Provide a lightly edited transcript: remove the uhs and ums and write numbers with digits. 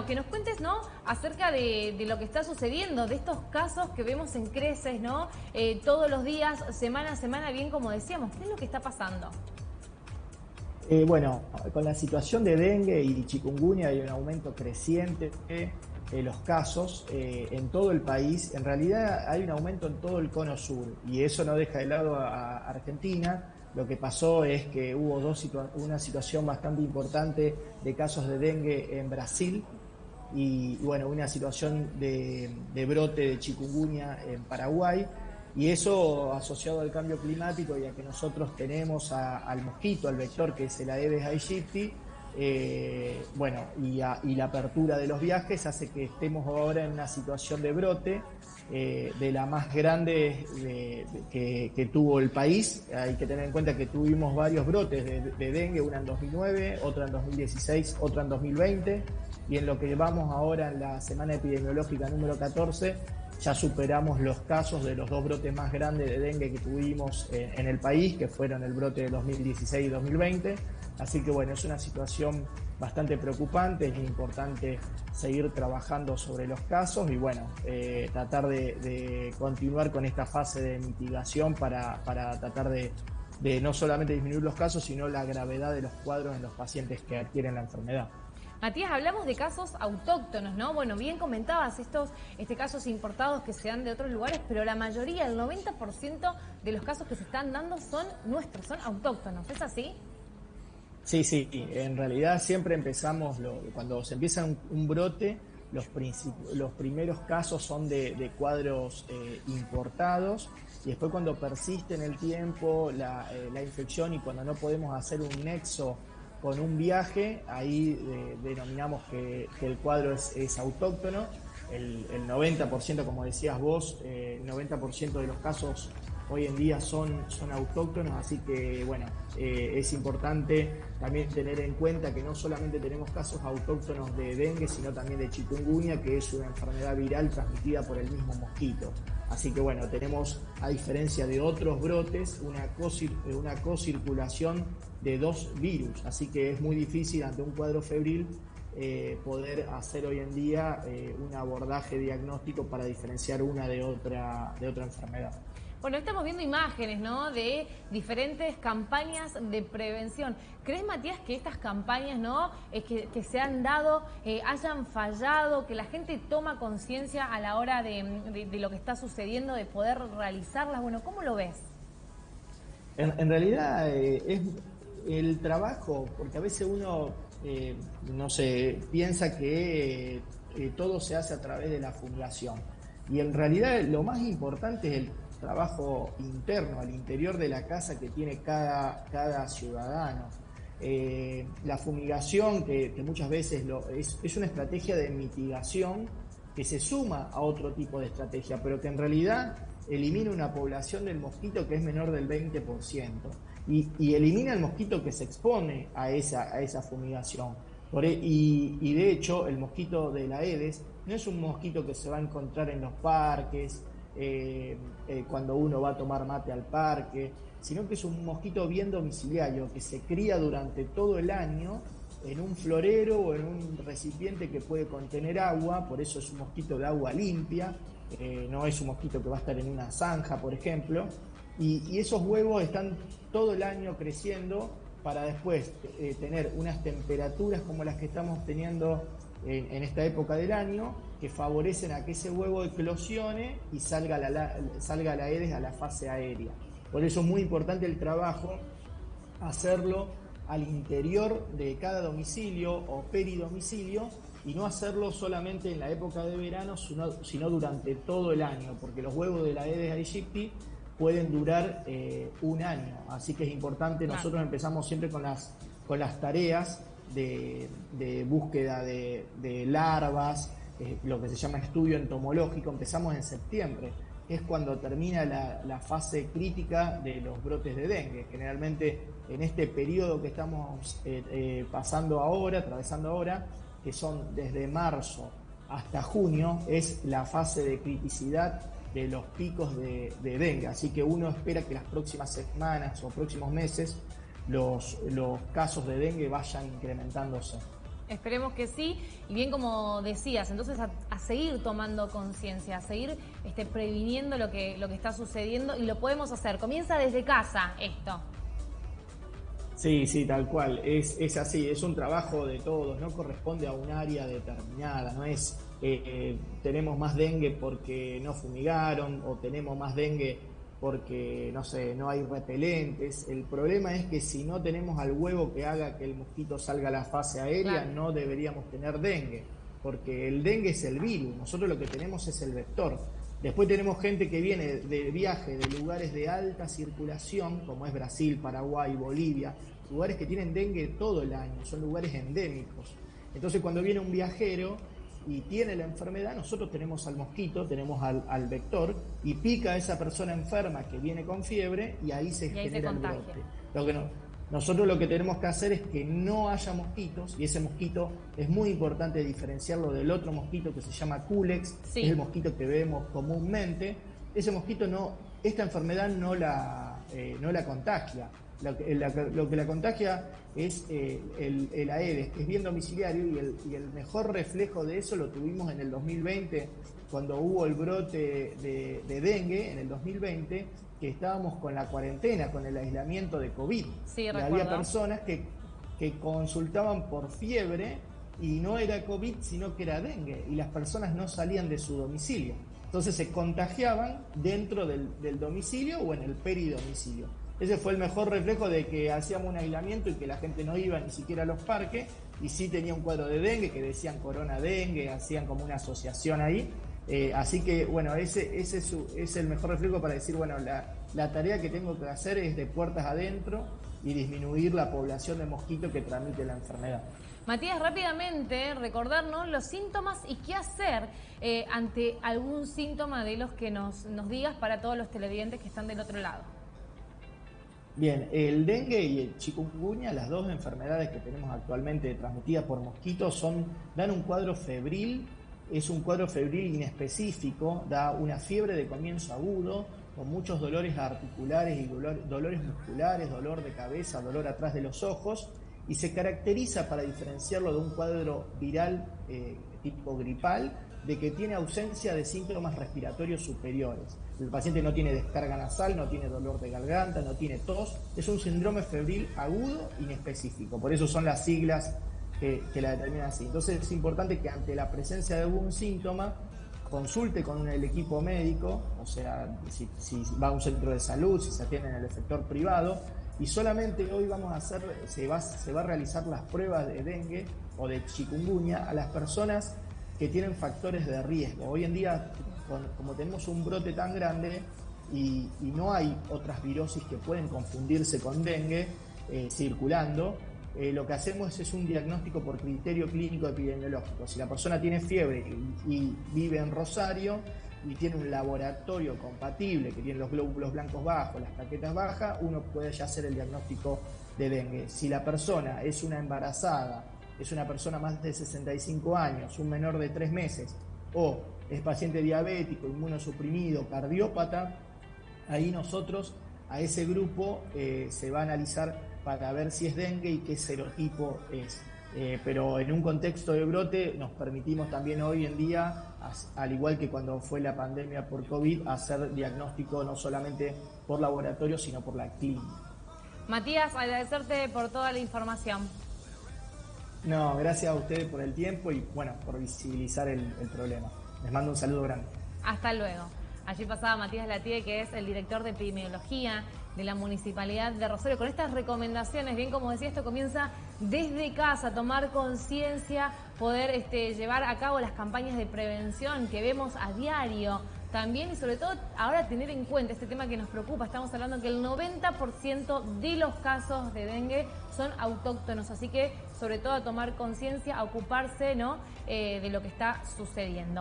Que nos cuentes, ¿no?, acerca de lo que está sucediendo, de estos casos que vemos en creces, ¿no? Todos los días, semana a semana, bien como decíamos. ¿Qué es lo que está pasando? Bueno, con la situación de dengue y chikungunya hay un aumento creciente de los casos en todo el país. En realidad hay un aumento en todo el cono sur y eso no deja de lado a Argentina. Lo que pasó es que hubo una situación bastante importante de casos de dengue en Brasil y bueno, una situación de brote de chikungunya en Paraguay, y eso asociado al cambio climático y a que nosotros tenemos al mosquito, al vector que es el Aedes aegypti, bueno, y la apertura de los viajes hace que estemos ahora en una situación de brote de la más grande que tuvo el país. Hay que tener en cuenta que tuvimos varios brotes de dengue, una en 2009, otra en 2016, otra en 2020, y en lo que vamos ahora en la semana epidemiológica número 14, ya superamos los casos de los dos brotes más grandes de dengue que tuvimos en el país, que fueron el brote de 2016 y 2020. Así que bueno, es una situación bastante preocupante, es importante seguir trabajando sobre los casos y bueno, tratar de continuar con esta fase de mitigación para tratar de no solamente disminuir los casos, sino la gravedad de los cuadros en los pacientes que adquieren la enfermedad. Matías, hablamos de casos autóctonos, ¿no? Bueno, bien comentabas casos importados que se dan de otros lugares, pero la mayoría, el 90% de los casos que se están dando son nuestros, son autóctonos. ¿Es así? Sí, sí, en realidad siempre empezamos, cuando se empieza un brote, los primeros casos son de cuadros importados, y después cuando persiste en el tiempo la infección y cuando no podemos hacer un nexo con un viaje, ahí denominamos que el cuadro es autóctono. El 90%, como decías vos, el 90% de los casos hoy en día son autóctonos, así que bueno, es importante también tener en cuenta que no solamente tenemos casos autóctonos de dengue, sino también de chikungunya, que es una enfermedad viral transmitida por el mismo mosquito. Así que bueno, tenemos, a diferencia de otros brotes, una cocirculación de dos virus, así que es muy difícil ante un cuadro febril poder hacer hoy en día un abordaje diagnóstico para diferenciar una de otra enfermedad. Bueno, estamos viendo imágenes, ¿no?, de diferentes campañas de prevención. ¿Crees, Matías, que estas campañas, ¿no?, que se han dado, hayan fallado, que la gente toma conciencia a la hora de lo que está sucediendo, de poder realizarlas? Bueno, ¿cómo lo ves? En realidad es el trabajo, porque a veces uno, no sé, piensa que todo se hace a través de la fumigación. Y en realidad lo más importante es el trabajo interno, al interior de la casa que tiene cada ciudadano. La fumigación, que muchas veces es una estrategia de mitigación que se suma a otro tipo de estrategia, pero que en realidad elimina una población del mosquito que es menor del 20%, y elimina el mosquito que se expone a esa fumigación. Y de hecho, el mosquito de la Aedes no es un mosquito que se va a encontrar en los parques, cuando uno va a tomar mate al parque, sino que es un mosquito bien domiciliario, que se cría durante todo el año en un florero o en un recipiente que puede contener agua. Por eso es un mosquito de agua limpia, no es un mosquito que va a estar en una zanja, por ejemplo, y esos huevos están todo el año creciendo para después tener unas temperaturas como las que estamos teniendo en esta época del año, que favorecen a que ese huevo eclosione y salga la Aedes a la fase aérea. Por eso es muy importante el trabajo, hacerlo al interior de cada domicilio o peridomicilio, y no hacerlo solamente en la época de verano, sino durante todo el año, porque los huevos de la Aedes aegypti pueden durar un año. Así que es importante, nosotros empezamos siempre con las tareas de búsqueda de larvas, lo que se llama estudio entomológico. Empezamos en septiembre, que es cuando termina la fase crítica de los brotes de dengue. Generalmente en este periodo que estamos atravesando ahora, que son desde marzo hasta junio, es la fase de criticidad de los picos de dengue. Así que uno espera que las próximas semanas o próximos meses los casos de dengue vayan incrementándose. Esperemos que sí, y bien como decías, entonces a seguir tomando conciencia, a seguir previniendo lo que está sucediendo, y lo podemos hacer. Comienza desde casa esto. Sí, sí, tal cual. Es así, es un trabajo de todos, no corresponde a un área determinada, no es tenemos más dengue porque no fumigaron o tenemos más dengue porque, no sé, no hay repelentes. El problema es que si no tenemos al huevo que haga que el mosquito salga a la fase aérea, Claro. no deberíamos tener dengue, porque el dengue es el virus, nosotros lo que tenemos es el vector. Después tenemos gente que viene de viaje de lugares de alta circulación, como es Brasil, Paraguay, Bolivia, lugares que tienen dengue todo el año, son lugares endémicos. Entonces cuando viene un viajero y tiene la enfermedad, nosotros tenemos al mosquito, tenemos al vector, y pica a esa persona enferma que viene con fiebre y ahí se Y ahí se genera el contagia. brote. Lo que nosotros lo que tenemos que hacer es que no haya mosquitos, y ese mosquito es muy importante diferenciarlo del otro mosquito que se llama Culex, Sí. que es el mosquito que vemos comúnmente. Ese mosquito esta enfermedad no la contagia. Lo que la contagia es el Aedes, que es bien domiciliario, y el mejor reflejo de eso lo tuvimos en el 2020, cuando hubo el brote de dengue, en el 2020, que estábamos con la cuarentena, con el aislamiento de COVID. Sí, y recuerdo. había personas que consultaban por fiebre y no era COVID, sino que era dengue, y las personas no salían de su domicilio. Entonces se contagiaban dentro del domicilio o en el peridomicilio. Ese fue el mejor reflejo de que hacíamos un aislamiento y que la gente no iba ni siquiera a los parques, y sí tenía un cuadro de dengue que decían corona dengue, hacían como una asociación ahí. Así que, bueno, ese es el mejor reflejo para decir, bueno, la tarea que tengo que hacer es de puertas adentro y disminuir la población de mosquitos que transmite la enfermedad. Matías, rápidamente recordarnos los síntomas y qué hacer ante algún síntoma de los que nos digas para todos los televidentes que están del otro lado. Bien, el dengue y el chikungunya, las dos enfermedades que tenemos actualmente transmitidas por mosquitos, dan un cuadro febril. Es un cuadro febril inespecífico, da una fiebre de comienzo agudo, con muchos dolores articulares y dolores musculares, dolor de cabeza, dolor atrás de los ojos, y se caracteriza, para diferenciarlo de un cuadro viral tipo gripal, de que tiene ausencia de síntomas respiratorios superiores. El paciente no tiene descarga nasal, no tiene dolor de garganta, no tiene tos. Es un síndrome febril agudo inespecífico, por eso son las siglas que la determinan así. Entonces es importante que ante la presencia de algún síntoma consulte con el equipo médico, o sea, si va a un centro de salud, si se atiende en el sector privado, y solamente hoy se va a realizar las pruebas de dengue o de chikungunya a las personas que tienen factores de riesgo. Hoy en día, como tenemos un brote tan grande y no hay otras virosis que pueden confundirse con dengue circulando, lo que hacemos es un diagnóstico por criterio clínico epidemiológico. Si la persona tiene fiebre y vive en Rosario y tiene un laboratorio compatible, que tiene los glóbulos blancos bajos, las plaquetas bajas, uno puede ya hacer el diagnóstico de dengue. Si la persona es una embarazada, es una persona más de 65 años, un menor de 3 meses, o es paciente diabético, inmunosuprimido, cardiópata, ahí nosotros a ese grupo se va a analizar para ver si es dengue y qué serotipo es. Pero en un contexto de brote nos permitimos también hoy en día, al igual que cuando fue la pandemia por COVID, hacer diagnóstico no solamente por laboratorio, sino por la clínica. Matías, agradecerte por toda la información. No, gracias a ustedes por el tiempo y, bueno, por visibilizar el problema. Les mando un saludo grande. Hasta luego. Allí pasaba Matías Latie, que es el director de epidemiología de la Municipalidad de Rosario, con estas recomendaciones. Bien, como decía, esto comienza desde casa, tomar conciencia, poder llevar a cabo las campañas de prevención que vemos a diario también, y sobre todo ahora tener en cuenta este tema que nos preocupa. Estamos hablando que el 90% de los casos de dengue son autóctonos, así que sobre todo a tomar conciencia, a ocuparse, ¿no?, de lo que está sucediendo.